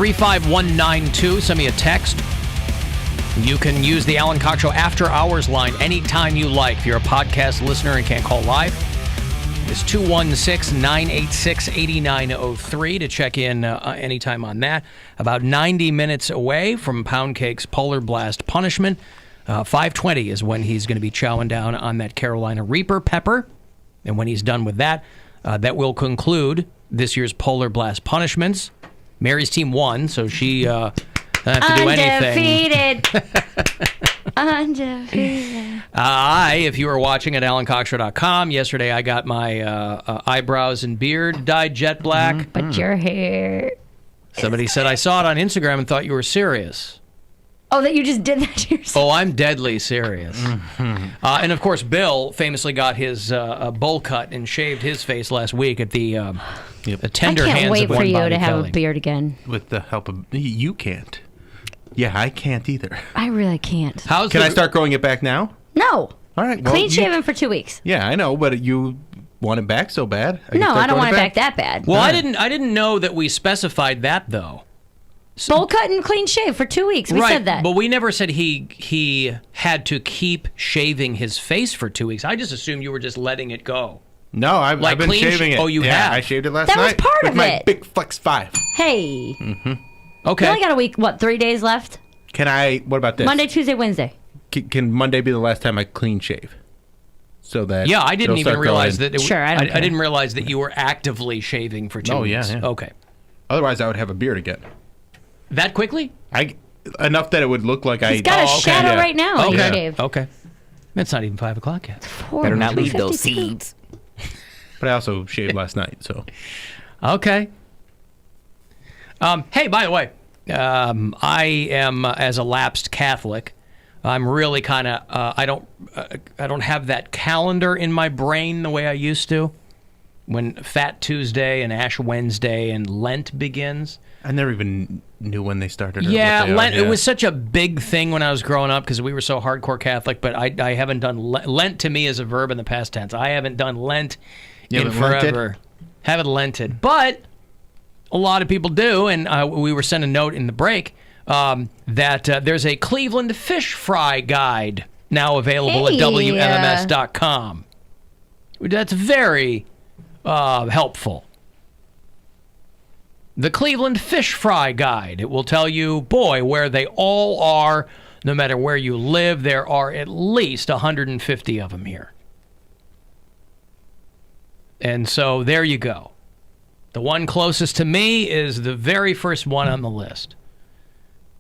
35192. Send me a text. You can use the Alan Cox Show After Hours line anytime you like. If you're a podcast listener and can't call live, it's 216-986-8903 to check in anytime on that. About 90 minutes away from Poundcake's Polar Blast punishment. 5:20 is when he's going to be chowing down on that Carolina Reaper pepper. And when he's done with that, that will conclude this year's Polar Blast punishments. Mary's team won, so she doesn't have to do anything. Undefeated. If you were watching at AlanCoxShow.com, yesterday I got my eyebrows and beard dyed jet black. But your hair. Somebody said I saw it on Instagram and thought you were serious. Oh, that you just did that to yourself? Oh, I'm deadly serious. And of course, Bill famously got his bowl cut and shaved his face last week at the tender hands of one Bobby Kelly. I can't wait for you to have a beard again. With the help of... You can't. Yeah, I can't either. I really can't. Can I start growing it back now? No. All right. Well, Clean shaven for 2 weeks. Yeah, I know, but you want it back so bad. No, I don't want it back that bad. Well, I didn't know that we specified that, though. Bowl cut and clean shave for 2 weeks. We said that. But we never said he had to keep shaving his face for 2 weeks. I just assumed you were just letting it go. No, I've been shaving it. Oh, you have? I shaved it last night. That was part with of my it. Big Flex 5. Hey. Okay. You only got a week, 3 days left? What about this? Monday, Tuesday, Wednesday. Can Monday be the last time I clean shave? So that I didn't even realize that. I didn't realize that you were actively shaving for 2 weeks. Yeah. Okay. Otherwise, I would have a beard again. That quickly? Enough that it would look like He's got a shadow right now. Okay. You shaved. Okay. It's not even 5 o'clock yet. Better not leave those seeds. But I also shaved last night, so. Okay. Hey, by the way, I am as a lapsed Catholic. I'm really kind of I don't have that calendar in my brain the way I used to. When Fat Tuesday and Ash Wednesday and Lent begins. I never even knew when they started. Yeah, Lent. It was such a big thing when I was growing up because we were so hardcore Catholic. But I haven't done Lent. To me is a verb in the past tense. I haven't done Lent in forever. Haven't lented, but a lot of people do. And we were sent a note in the break that there's a Cleveland fish fry guide now available at WMMS.com. That's very helpful. The Cleveland Fish Fry Guide. It will tell you, where they all are. No matter where you live, there are at least 150 of them here. And so there you go. The one closest to me is the very first one on the list.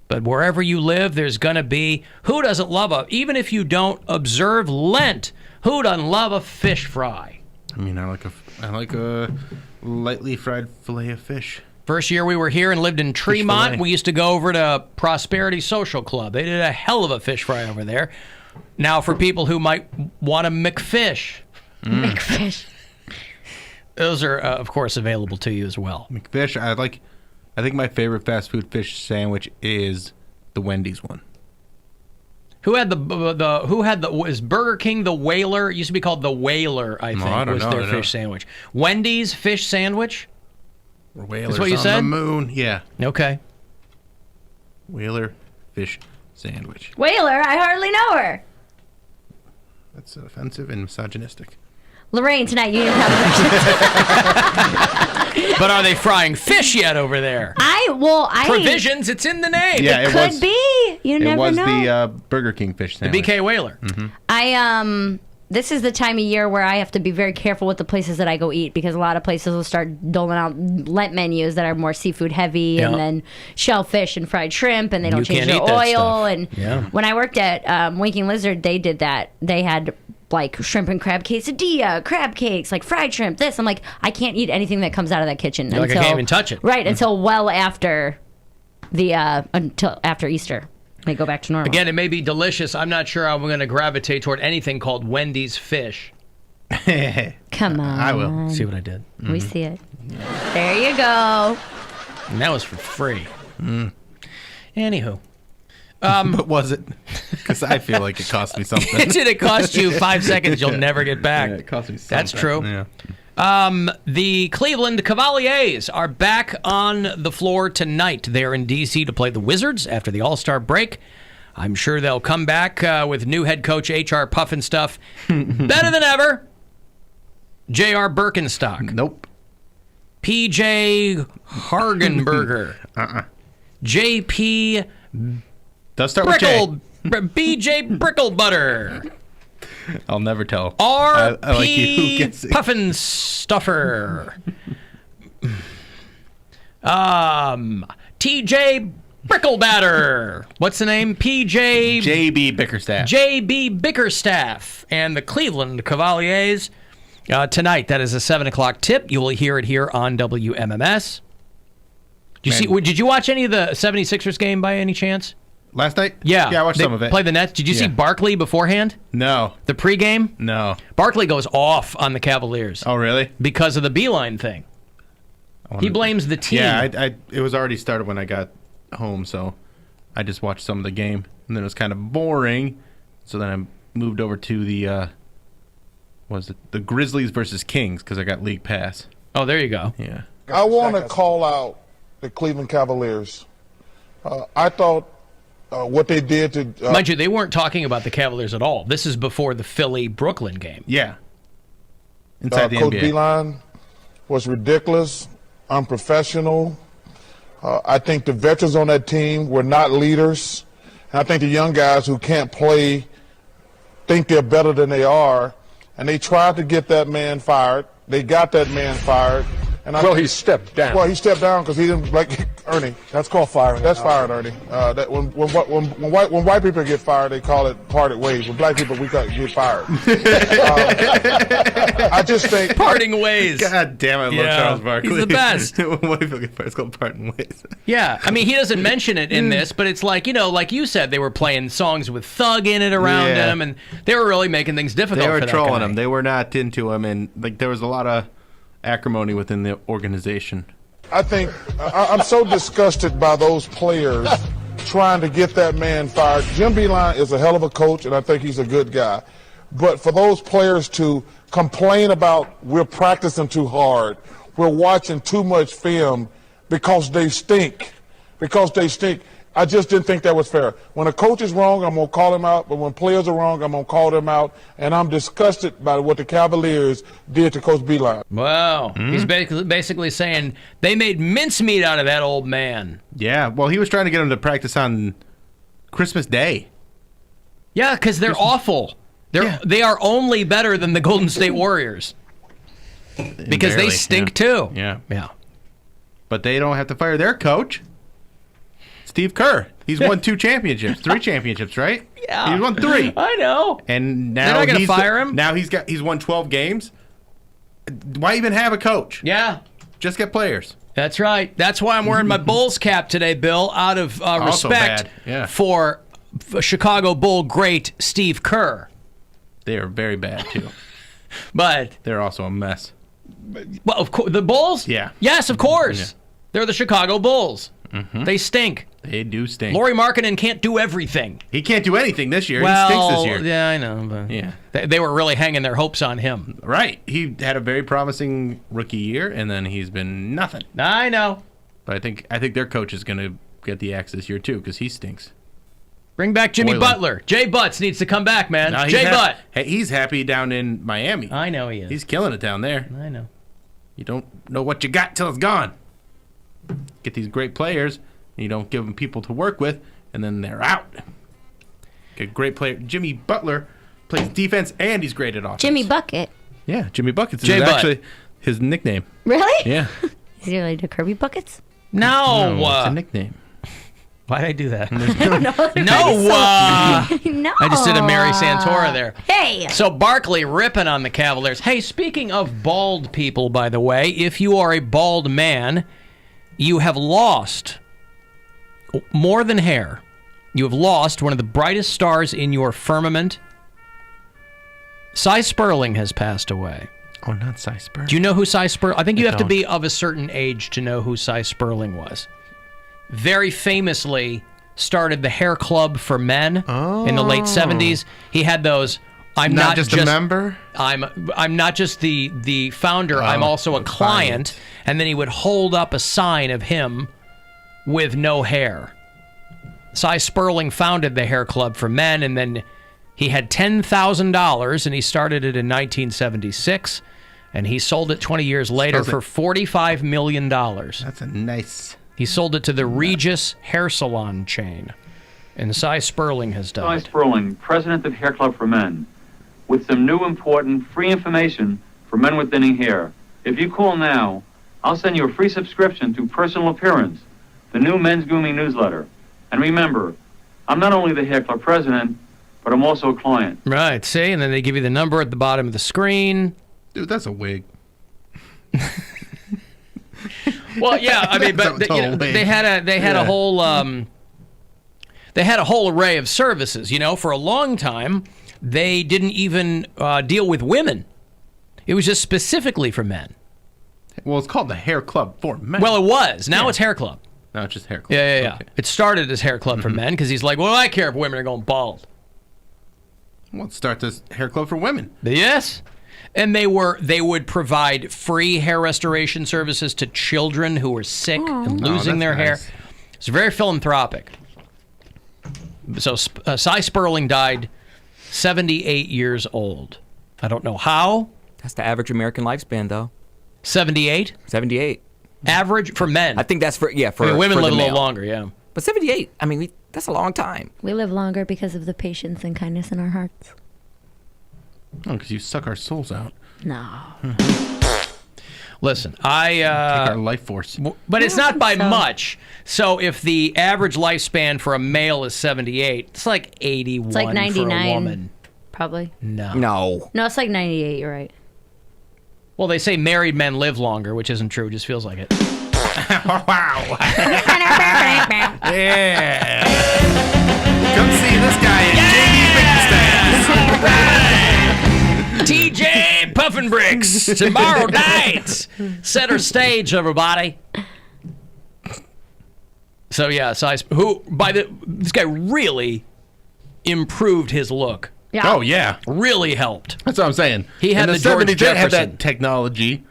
But wherever you live, there's going to be, who doesn't love even if you don't observe Lent, who doesn't love a fish fry? I mean, I like a lightly fried fillet of fish. First year we were here and lived in Tremont, we used to go over to Prosperity Social Club. They did a hell of a fish fry over there. Now, for people who might want a McFish. McFish. Those are, of course, available to you as well. McFish, I think my favorite fast food fish sandwich is the Wendy's one. Was Burger King the Whaler? It used to be called the Whaler, I think, was their fish sandwich. Wendy's fish sandwich? Whalers That's what you said? on the moon. Yeah. Okay. Whaler fish sandwich. Whaler? I hardly know her. That's offensive and misogynistic. Lorraine, tonight you didn't have But are they frying fish yet over there? Provisions, it's in the name. Yeah, it could be. You never know. It was the Burger King fish sandwich. The BK Whaler. Mm-hmm. This is the time of year where I have to be very careful with the places that I go eat because a lot of places will start doling out Lent menus that are more seafood heavy and then shellfish and fried shrimp and they don't change their oil. And when I worked at Winking Lizard, they did that. They had like shrimp and crab quesadilla, crab cakes, like fried shrimp, this. I'm like, I can't eat anything that comes out of that kitchen. I can't even touch it. Right, until well after until after Easter. They go back to normal. Again, it may be delicious. I'm not sure I'm going to gravitate toward anything called Wendy's fish. Come on. I will. See what I did? We see it. There you go. And that was for free. Anywho. But was it? Because I feel like it cost me something. Did it cost you 5 seconds you'll never get back? Yeah, it cost me something. That's true. Yeah. The Cleveland Cavaliers are back on the floor tonight. They're in D.C. to play the Wizards after the All-Star break. I'm sure they'll come back with new head coach H.R. Pufnstuf. Better than ever. J.R. Birkenstock. Nope. P.J. Hargenberger. J.P. Does start with J. B.J. Bricklebutter. I'll never tell. R.P. Pufnstuffer. T.J. Bricklebatter. What's the name? P.J. J.B. Bickerstaff. J.B. Bickerstaff. And the Cleveland Cavaliers tonight. That is a 7 o'clock tip. You will hear it here on WMMS. Did you watch any of the 76ers game by any chance? Last night? Yeah. Yeah, I watched some of it. Play the Nets. Did you see Barkley beforehand? No. The pregame? No. Barkley goes off on the Cavaliers. Oh, really? Because of the Beeline thing. He blames the team. Yeah, it was already started when I got home, so I just watched some of the game, and then it was kind of boring. So then I moved over to the Grizzlies versus Kings because I got League Pass. Oh, there you go. Yeah. I want to call out the Cleveland Cavaliers. I thought what they did to... Mind you, they weren't talking about the Cavaliers at all. This is before the Philly-Brooklyn game. Yeah. Inside the Coach NBA. Beeline was ridiculous, unprofessional. I think the veterans on that team were not leaders. And I think the young guys who can't play think they're better than they are. And they tried to get that man fired. They got that man fired. And he stepped down. Well, he stepped down because he didn't like Ernie. That's called firing. That's firing, Ernie. That when white people get fired, they call it parted ways. When black people, we get fired. I just think parting ways. God damn, I love Charles Barkley. He's the best. When white people get fired, it's called parting ways. Yeah, I mean, he doesn't mention it in this, but it's like, like you said, they were playing songs with Thug in it around him, and they were really making things difficult for that guy. They were trolling him. They were not into him, and there was a lot of acrimony within the organization. I think I'm so disgusted by those players trying to get that man fired. Jim Beeline is a hell of a coach, and I think he's a good guy. But for those players to complain about we're practicing too hard, we're watching too much film because they stink, I just didn't think that was fair. When a coach is wrong, I'm going to call him out. But when players are wrong, I'm going to call them out. And I'm disgusted by what the Cavaliers did to Coach Beeline. Wow. He's basically saying they made mincemeat out of that old man. Yeah, well, he was trying to get him to practice on Christmas Day. Yeah, because they're awful. They are only better than the Golden State Warriors. Because they stink too. Yeah. Yeah. But they don't have to fire their coach. Steve Kerr. He's won 2 championships, 3 championships, right? Yeah. He's won 3. I know. And now they're not going to fire him. Now he's won 12 games. Why even have a coach? Yeah. Just get players. That's right. That's why I'm wearing my Bulls cap today, Bill, out of respect for Chicago Bull great Steve Kerr. They are very bad, too. But they're also a mess. Well, of course, the Bulls? Yeah. Yes, of course. Yeah. They're the Chicago Bulls. Mm-hmm. They stink. They do stink. Lauri Markkanen can't do everything. He can't do anything this year. Well, he stinks this year. Yeah, I know. But yeah. They were really hanging their hopes on him. Right. He had a very promising rookie year, and then he's been nothing. I know. But I think their coach is going to get the axe this year, too, because he stinks. Bring back Jimmy Butler. Jay Butts needs to come back, man. No, Jay Butt. Hey, he's happy down in Miami. I know he is. He's killing it down there. I know. You don't know what you got till it's gone. Get these great players, and you don't give them people to work with, and then they're out. Get a great player. Jimmy Butler plays defense, and he's great at offense. Jimmy Bucket. Yeah, Jimmy Buckets is actually his nickname. Really? Yeah. Is he related to Kirby Buckets? No. It's a nickname. Why did I do that? I don't know. No. I just did a Mary Santora there. Hey. So Barkley ripping on the Cavaliers. Hey, speaking of bald people, by the way, if you are a bald man, you have lost more than hair. You have lost one of the brightest stars in your firmament. Sy Sperling has passed away. Oh, not Sy Sperling. Do you know who Sy Sperling? I think you have to be of a certain age to know who Sy Sperling was. Very famously started the Hair Club for Men in the late 70s. He had those I'm not just a member. I'm not just the founder. I'm also a client. And then he would hold up a sign of him with no hair. Sy Sperling founded the Hair Club for Men, and then he had $10,000, and he started it in 1976, and he sold it 20 years later for $45 million. That's a nice... He sold it to the Regis Hair Salon chain, and Sy Sperling has died. Sy Sperling, president of Hair Club for Men, with some new important free information for men with thinning hair. If you call now, I'll send you a free subscription to Personal Appearance, the new men's grooming newsletter. And remember, I'm not only the Hair Club president, but I'm also a client. Right, see? And then they give you the number at the bottom of the screen. Dude, that's a wig. Well, yeah, I mean, but they had a whole array of services. For a long time, they didn't even deal with women. It was just specifically for men. Well, it's called the Hair Club for Men. Well, it was. Now it's Hair Club. No, it's just Hair Club. Yeah. Okay. It started as Hair Club for Men because he's like, well, I care if women are going bald. Well, let's start this Hair Club for Women. Yes. And they would provide free hair restoration services to children who were sick and losing their hair. It's very philanthropic. So Sy Sperling died 78 years old. I don't know how. That's the average American lifespan, though. 78? 78. Average for men. I think that's for women live a little longer, yeah. But 78, I mean, that's a long time. We live longer because of the patience and kindness in our hearts. Oh, because you suck our souls out. No. Listen, take our life force. But it's not by much. So if the average lifespan for a male is 78, it's like 81 It's like 99. for a woman. Probably. No, it's like 98, you're right. Well, they say married men live longer, which isn't true. Just feels like it. Wow. Yeah. Come see this guy at JD TJ Puffin Bricks tomorrow night. Center stage, everybody. So yeah, this guy really improved his look. Yeah. Oh yeah, really helped. That's what I'm saying. He had in the George 70s, they had Jefferson. that technology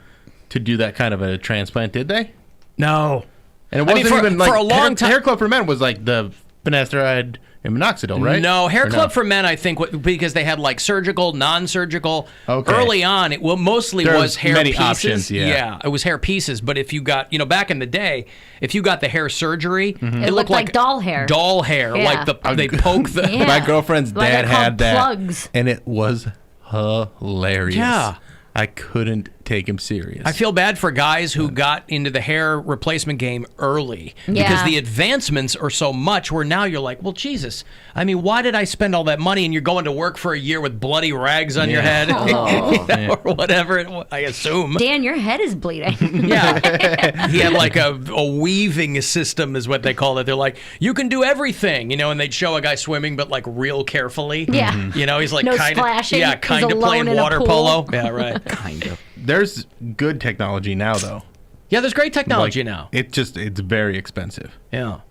to do that kind of a transplant, did they? No. And it wasn't even like for a long time. Hair Club for Men was like the finasteride and minoxidil, right? No, Hair Club for Men, I think, because they had like surgical, non-surgical. Okay. Early on, it mostly was hair many pieces. options, yeah. It was hair pieces. But if you got, back in the day, if you got the hair surgery, It looked like doll hair. Doll hair, Yeah. like they poke the. Yeah. My girlfriend's Like dad they're called had that, plugs. and it was hilarious. Yeah. I couldn't take him serious. I feel bad for guys who got into the hair replacement game early because Yeah. the advancements are so much where now you're like, well, Jesus, I mean, why did I spend all that money and you're going to work for a year with bloody rags on your head or whatever, I assume. Dan, your head is bleeding. Yeah. He had like a weaving system is what they call it. They're like, you can do everything, and they'd show a guy swimming, but like real carefully. Yeah. He's like No kind splashing. of He's kind of alone playing in a water pool. polo. Yeah, right. kind of. There's good technology now, though. Yeah, there's great technology Like, now. It's very expensive. Yeah.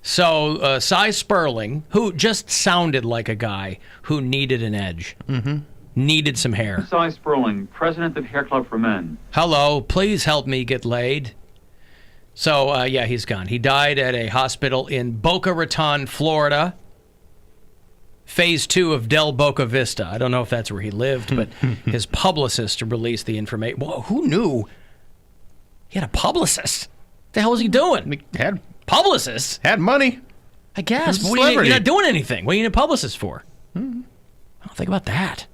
So Sy Sperling, who just sounded like a guy who needed an edge, needed some hair. Sy Sperling, president of Hair Club for Men. Hello, please help me get laid. So, yeah, he's gone. He died at a hospital in Boca Raton, Florida. Phase 2 of Del Boca Vista. I don't know if that's where he lived, but his publicist released the information. Whoa, who knew he had a publicist? What the hell was he doing? He had Publicist? money. I guess. He's a But celebrity. you're not doing anything. What do you need a publicist for? I don't think about that.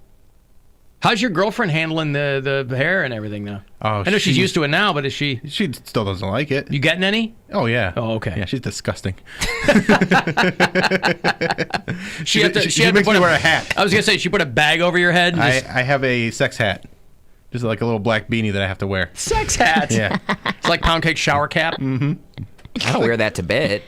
How's your girlfriend handling the hair and everything now? Oh, I know she's used to it now, but is she? She still doesn't like it. You getting any? Oh yeah. Oh, okay. Yeah, she's disgusting. She had to makes put me wear a hat. I was gonna say she put a bag over your head. And I have a sex hat, just like a little black beanie that I have to wear. sex hat. Yeah. It's like Poundcake shower cap. I don't wear that to bed.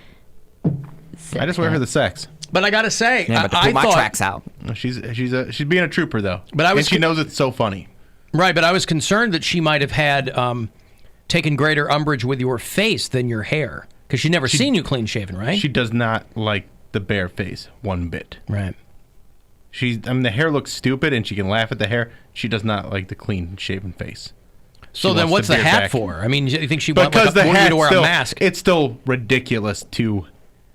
I just wear her the sex. But I gotta say, Yeah, but to I put my thought, tracks out. She's being a trooper though. But I was and she knows it's so funny. right. But I was concerned that she might have had taken greater umbrage with your face than your hair because she'd never seen you clean shaven, right? She does not like the bare face one bit. Right. the hair looks stupid, and she can laugh at the hair. She does not like the clean-shaven face. So then what's the hat for? I mean, you think she wants you to wear a mask? It's still ridiculous to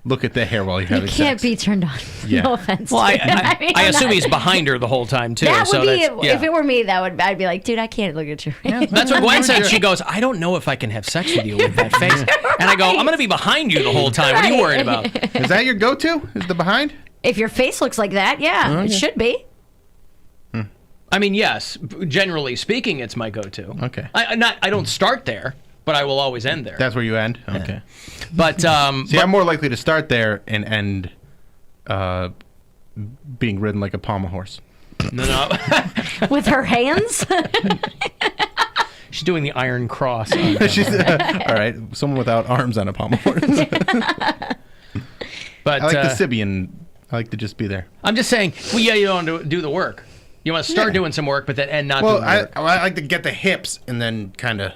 look at the hair while you're having sex. You can't be turned on. Yeah. No offense. Well, I assume he's behind her the whole time, too. That would be, yeah. if it were me, I'd be like, dude, I can't look at your face. That's what Gwen said. She goes, I don't know if I can have sex with you with that face. And I go, I'm going to be behind you the whole time. What are you worried about? Is that your go-to? Is the behind? If your face looks like that, yeah, it should be. I mean, yes. Generally speaking, it's my go-to. Okay. I don't start there, but I will always end there. That's where you end? Okay. But See, I'm more likely to start there and end being ridden like a pommel horse. No. With her hands? She's doing the Iron Cross. She's all right. Someone without arms on a pommel horse. But I like the Sibian. I like to just be there. I'm just saying, you don't want to do the work. You want to start doing some work, but then and not. Well, do the work. I like to get the hips and then kind of.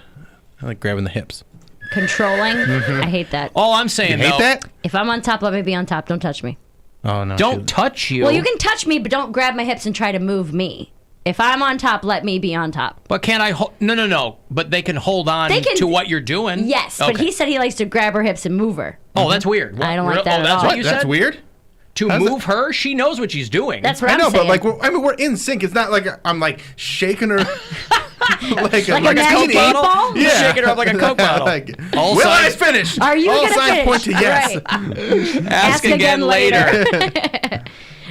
I like grabbing the hips. Controlling? I hate that. All I'm saying, You hate that? If I'm on top, let me be on top. Don't touch me. Oh no! Don't touch you. Well, you can touch me, but don't grab my hips and try to move me. If I'm on top, let me be on top. But can't I? No. But they can hold on to what you're doing. Yes, okay. but he said he likes to grab her hips and move her. Oh, that's weird. I don't like that at that's all. what you said? That's weird. To move her, she knows what she's doing. That's what I know, I'm saying. but we're in sync. It's not like I'm like shaking her like a a magic genie. 8-ball? You're shaking her up like a Coke bottle. All signs finished. Are you All gonna signs finish? point to yes. Right. Ask again later.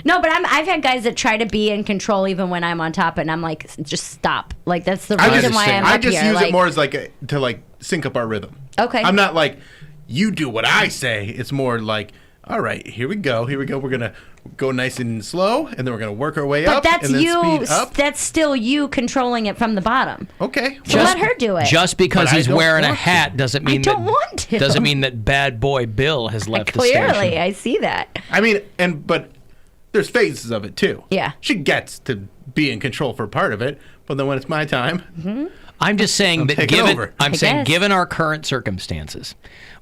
No, but I've had guys that try to be in control even when I'm on top, and I'm like, just stop. Like that's the reason why I'm up here. I just use like, it more as to sync up our rhythm. Okay. I'm not like you do what I say. It's more like, all right, here we go. We're gonna go nice and slow, and then we're gonna work our way up. But that's and then you. Speed up. That's still you controlling it from the bottom. Okay. So let her do it. Just because But I he's don't wearing a want hat doesn't mean don't want to. doesn't mean that bad boy Bill has left the station. Clearly, I see that. I mean, but there's phases of it too. Yeah. She gets to be in control for part of it, but then when it's my time, I'm just saying that taking over. I'm saying guess. given our current circumstances,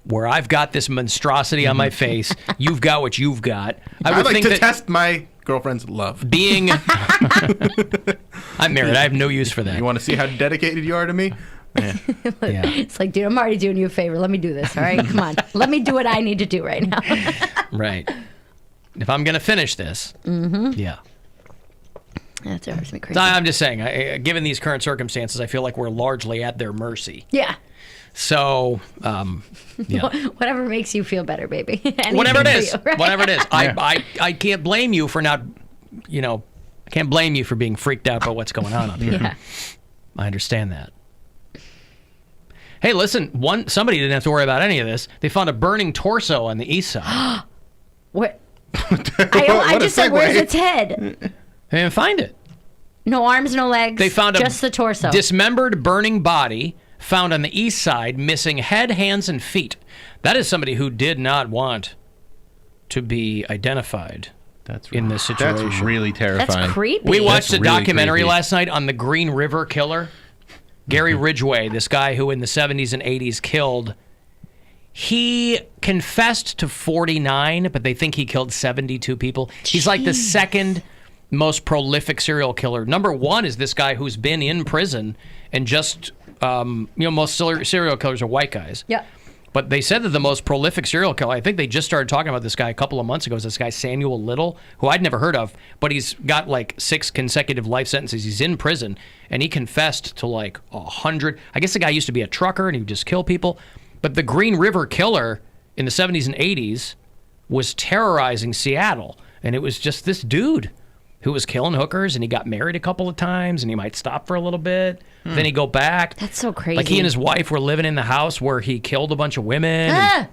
where I've got this monstrosity on my face, you've got what you've got. I would like think to that test my girlfriend's love. being I'm married. I have no use for that. You want to see how dedicated you are to me? Yeah. Yeah. It's like, dude, I'm already doing you a favor. Let me do this. All right, come on. Let me do what I need to do right now. Right. If I'm gonna finish this, yeah. That drives me crazy. I'm just saying, given these current circumstances, I feel like we're largely at their mercy. Yeah. So, yeah. Whatever makes you feel better, baby. Whatever it Anything is, for you, right? whatever it is. I can't blame you for not, I can't blame you for being freaked out by what's going on up here. Yeah. I understand that. Hey, listen, somebody didn't have to worry about any of this. They found a burning torso on the east side. What? What I a just said, segue. where's its head? They didn't find it. No arms, no legs. They found just the torso. Dismembered, burning body found on the east side, missing head, hands, and feet. That is somebody who did not want to be identified in this situation. That's really terrifying. That's creepy. We watched That's a really documentary creepy. last night on the Green River Killer. Gary Ridgway, this guy who in the 70s and 80s killed. He confessed to 49, but they think he killed 72 people. He's like the second most prolific serial killer. Number one is this guy who's been in prison and just, most serial killers are white guys. Yeah. But they said that the most prolific serial killer, I think they just started talking about this guy a couple of months ago, is this guy Samuel Little, who I'd never heard of, but he's got like 6 consecutive life sentences. He's in prison, and he confessed to like 100. I guess the guy used to be a trucker, and he would just kill people. But the Green River Killer in the 70s and 80s was terrorizing Seattle, and it was just this dude who was killing hookers, and he got married a couple of times, and he might stop for a little bit, then he'd go back. That's so crazy. Like he and his wife were living in the house where he killed a bunch of women. It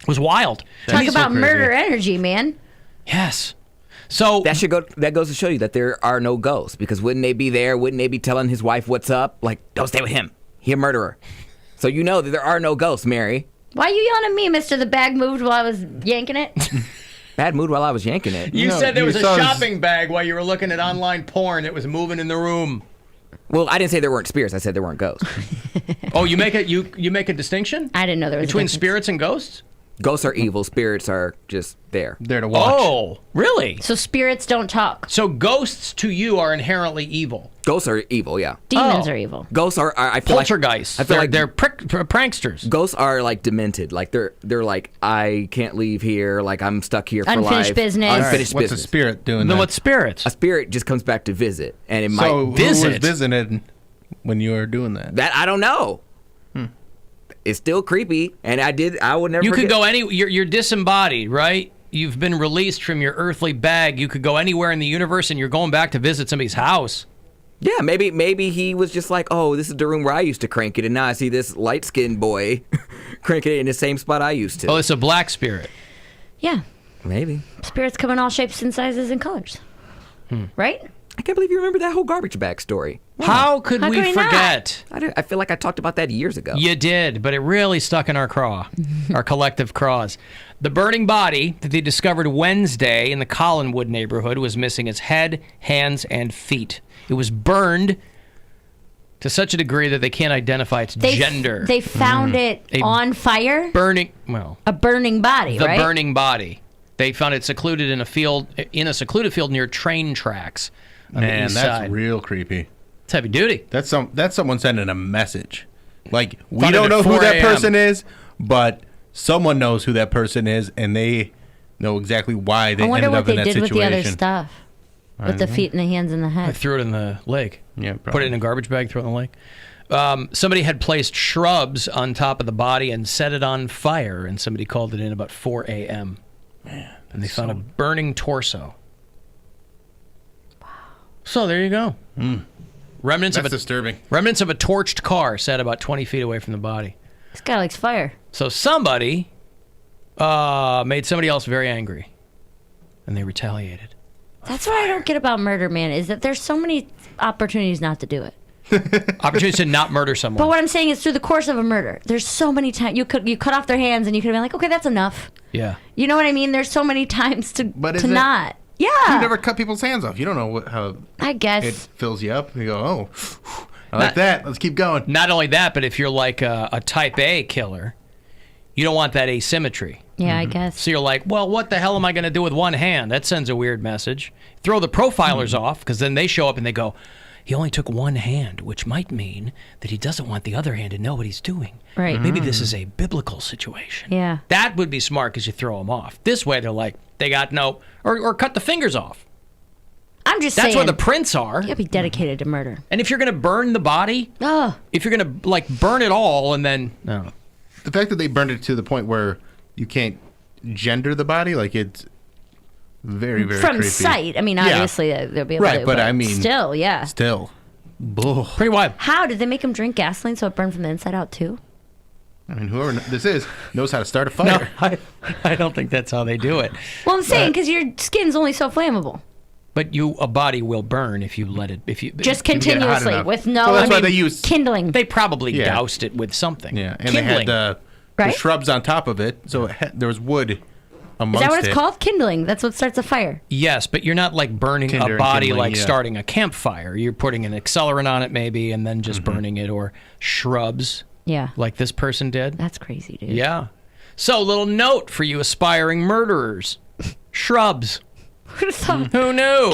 was wild. Talk about murder energy, man. Yes. So that goes to show you that there are no ghosts, because wouldn't they be there? Wouldn't they be telling his wife what's up? Like, don't stay with him. He's a murderer. So you know that there are no ghosts, Mary. Why are you yelling at me, mister? The bag moved while I was yanking it? Bad mood while I was yanking it. You said there was a saw shopping bag while you were looking at online porn that was moving in the room. Well, I didn't say there weren't spirits. I said there weren't ghosts. Oh, you make a distinction I didn't know there was between a difference. spirits and ghosts? Ghosts are evil. Spirits are just there. There to watch. Oh, really? So spirits don't talk. So ghosts to you are inherently evil. Ghosts are evil, yeah. Demons Oh. are evil. Ghosts are I feel Poltergeists. I feel like they're pranksters. ghosts are like demented. Like they're like, I can't leave here. Like I'm stuck here for Unfinished life. business. All right, Unfinished what's business. a spirit doing? Then That? what spirits? A spirit just comes back to visit, and it So might who was visit. visited when you were doing that? that I don't know. It's still creepy, and I would never. You could forget. go you're disembodied, right? You've been released from your earthly bag. You could go anywhere in the universe, and you're going back to visit somebody's house. Yeah, maybe he was just like, oh, this is the room where I used to crank it, and now I see this light-skinned boy cranking it in the same spot I used to. Oh, it's a black spirit. Yeah. Maybe. Spirits come in all shapes and sizes and colors. Right? I can't believe you remember that whole garbage bag story. How could How we could we not? forget? I feel like I talked about that years ago. You did, but it really stuck in our craw, our collective craws. The burning body that they discovered Wednesday in the Collinwood neighborhood was missing its head, hands, and feet. It was burned to such a degree that they can't identify its gender. They found it on fire? A burning body, the right? burning body. They found it secluded in a secluded field near train tracks on the Man, east that's side. real creepy. It's heavy duty. That's someone sending a message. Like, we Found it don't at know who 4 that a.m. person is, but someone knows who that person is, and they know exactly why they I wonder ended what up in they that did with situation. the other stuff. With the feet and the hands and the I head. threw it in the lake. Yeah, Put probably. it in a garbage bag, throw it in the lake. Somebody had placed shrubs on top of the body and set it on fire, and somebody called it in about 4 a.m. Man, and they found a burning torso. Wow. So there you go. Remnants That's of disturbing. remnants of a torched car sat about 20 feet away from the body. This guy likes fire. So somebody made somebody else very angry, and they retaliated. That's what I don't get about murder, man, is that there's so many opportunities not to do it. Opportunities to not murder someone. But what I'm saying is through the course of a murder, there's so many times you cut off their hands and you could have been like, okay, that's enough. Yeah. You know what I mean? There's so many times to But is to it- not. Yeah. You never cut people's hands off. You don't know how I guess. it fills you up. You go, oh, I like that. Let's keep going. Not only that, but if you're like a type A killer, you don't want that asymmetry. Yeah, I guess. So you're like, well, what the hell am I going to do with one hand? That sends a weird message. Throw the profilers off, because then they show up and they go, he only took one hand, which might mean that he doesn't want the other hand to know what he's doing. Right. Maybe this is a biblical situation. Yeah. That would be smart because you throw them off. This way, they're like, they got no, or cut the fingers off. I'm just That's saying. where the prints are. You gotta be dedicated to murder. And if you're going to burn the body, Oh. if you're going to like burn it all and then, no. The fact that they burned it to the point where you can't gender the body, like it's very, very From creepy. sight. I mean, Yeah. obviously they'll be able Right, to. but I mean- Still, yeah. Still. Ugh. Pretty wild. How? Did they make him drink gasoline so it burned from the inside out too? I mean, whoever this is knows how to start a fire. I don't think that's how they do it. Well, I'm saying because your skin's only so flammable. But a body will burn if you let it. Just get it hot continuously enough. with no Well, that's why they use- kindling. They probably Yeah. doused it with something. Yeah, and Kindling. they had the Right? shrubs on top of it, so there was wood Is amongst that what it's it. called? Kindling. That's what starts a fire. Yes, but you're not like burning Tinder a and body kindling, like yeah. starting a campfire. You're putting an accelerant on it maybe and then just burning it, or shrubs Yeah. like this person did. That's crazy, dude. Yeah. So, little note for you aspiring murderers. Shrubs. Who'd have thought? Who knew?